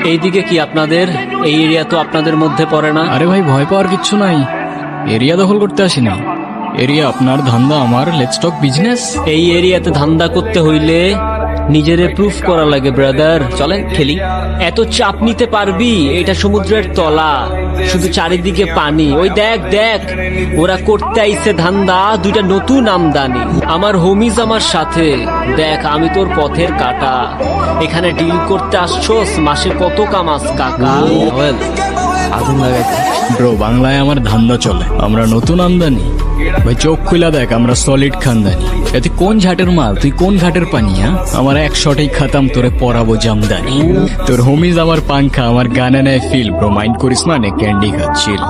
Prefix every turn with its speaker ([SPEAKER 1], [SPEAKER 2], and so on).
[SPEAKER 1] এইদিকে কি আপনাদের? এই এরিয়া তো আপনাদের মধ্যে পড়ে না।
[SPEAKER 2] আরে ভাই, ভয় পাওয়ার কিচ্ছু নাই। এরিয়া দখল করতে আসিনি। এরিয়া আপনার, ধান্দা আমার। Let's talk business.
[SPEAKER 1] এই এরিয়াতে ধান্দা করতে হইলে নিজেরে প্রুফ করা লাগে ব্রাদার। চলেন খেলি। এত চাপ নিতে পারবি? এটা সমুদ্রের তলা, শুধু চারিদিকে পানি। ওই দেখ দেখ, ওরা করতে আইছে ধান্দা, দুইটা নতুন আমদানি। আমার হোমিজ আমার সাথে। দেখ, আমি তোর পথের কাটা। এখানে ডিল করতে আসছোস, মাসে কত কামাস কাকা?
[SPEAKER 2] আগুন লাগাইতে ব্রো, বাংলায় আমার ধান্দা চলে। আমরা নতুন আমদানি। ভাই চোখ খুলা দেখ, আমরা সলিড খানদানি। এতে কোন ঝাটের মাল, তুই কোন ঘাটের পানি? আমার এক শটেই খাতাম, তোরে পরাবো জামদানি। তোর হোমিজ আমার পাংখা, আমার গানে নেয় ফিল। ব্রো মাইন্ড করিস না, নে ক্যান্ডি খাচ্ছিল।